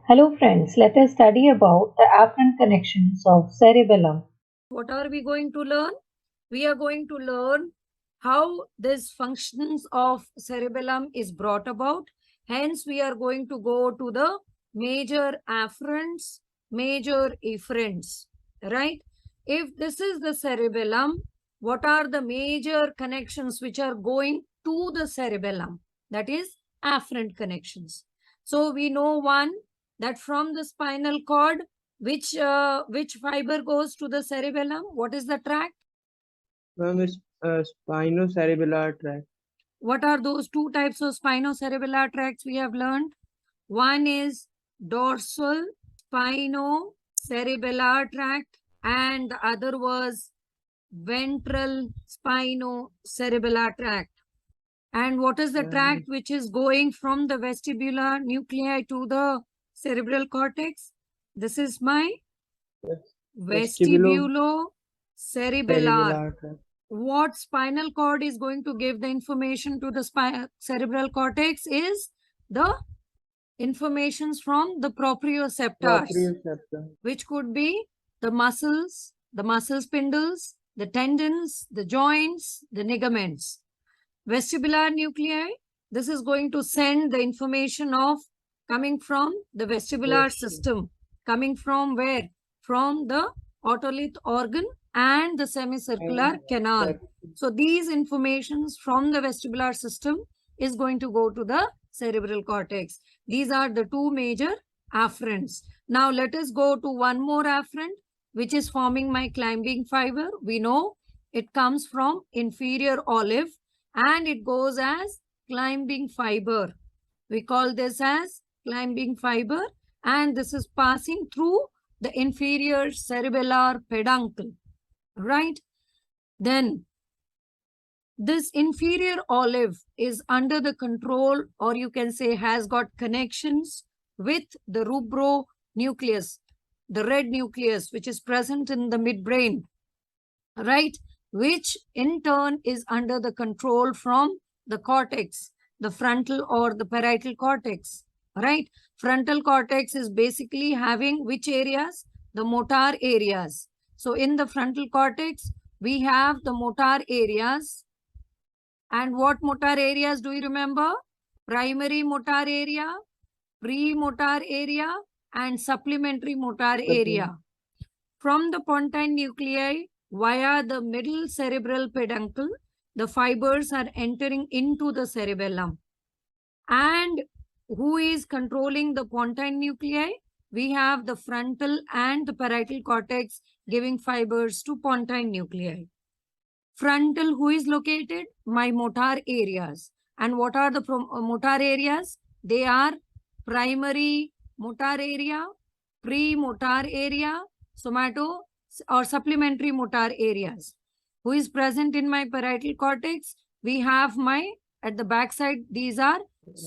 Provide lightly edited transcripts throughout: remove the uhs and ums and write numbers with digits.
Hello friends, let us study about the afferent connections of cerebellum. What are we going to learn? We are going to learn how this functions of cerebellum is brought about. Hence, we are going to go to the major afferents, major efferents, right? If this is the cerebellum, what are the major connections which are going to the cerebellum? That is afferent connections. So we know one, that from the spinal cord, which fiber goes to the cerebellum? What is the tract? Ma'am, it's spinocerebellar tract. What are those two types of spinocerebellar tracts we have learned? One is dorsal spinocerebellar tract and the other was ventral spinocerebellar tract. And what is the tract which is going from the vestibular nuclei to the cerebral cortex? This is my vestibulocerebellar. Tract. What spinal cord is going to give the information to the cerebral cortex is the informations from the proprioceptors, which could be the muscles, the muscle spindles, the tendons, the joints, the ligaments. Vestibular nuclei, this is going to send the information of coming from the vestibular system. Coming from where? From the otolith organ and the semicircular canal. So these informations from the vestibular system is going to go to the cerebral cortex. These are the two major afferents. Now let us go to one more afferent, which is forming my climbing fiber. We know it comes from inferior olive and it goes as climbing fiber. We call this as climbing fiber, and this is passing through the inferior cerebellar peduncle, right? Then this inferior olive is under the control, or you can say has got connections with the rubronucleus, the red nucleus, which is present in the midbrain, right? Which in turn is under the control from the cortex, the frontal or the parietal cortex, right? Frontal cortex is basically having which areas? The motor areas. So in the frontal cortex, we have the motor areas. And what motor areas do you remember? Primary motor area, premotor area, and supplementary motor area. From the pontine nuclei, via the middle cerebral peduncle, the fibers are entering into the cerebellum. And who is controlling the pontine nuclei? We have the frontal and the parietal cortex giving fibers to pontine nuclei. Frontal, who is located? My motor areas. And what are the motor areas? They are primary motor area, premotor area, somato or supplementary motor areas. Who is present in my parietal cortex? We have my, at the back side, these are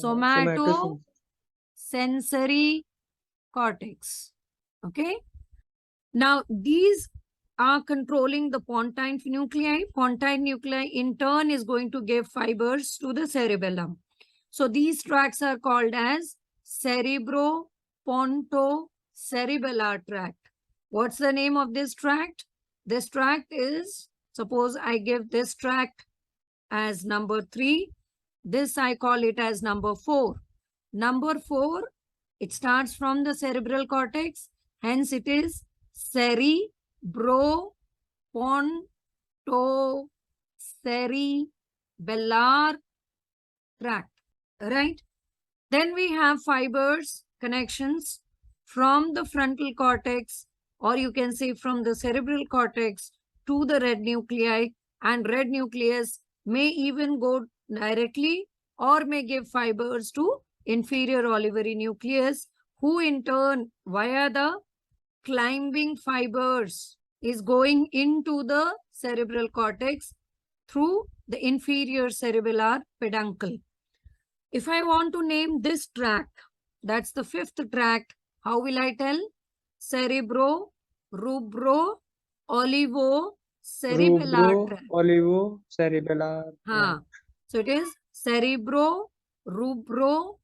somatosensory cortex. Okay. Now, these are controlling the pontine nuclei. Pontine nuclei in turn is going to give fibers to the cerebellum. So these tracts are called as cerebropontocerebellar tract. What's the name of this tract? This tract is, suppose I give this tract as number 3. This I call it as number 4. Number 4, it starts from the cerebral cortex. Hence it is cerebropontocerebellar tract, right? Then we have fibers, connections from the frontal cortex, or you can say from the cerebral cortex to the red nuclei, and red nucleus may even go directly or may give fibers to inferior olivary nucleus, who in turn via the climbing fibers is going into the cerebral cortex through the inferior cerebellar peduncle. If I want to name this tract, that's the 5th tract, how will I tell? Cerebro, rubro, olivo, cerebellar tract. Olivo, cerebellar. So it is cerebro, rubro,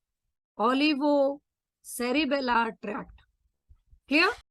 olivo, cerebellar tract. Clear?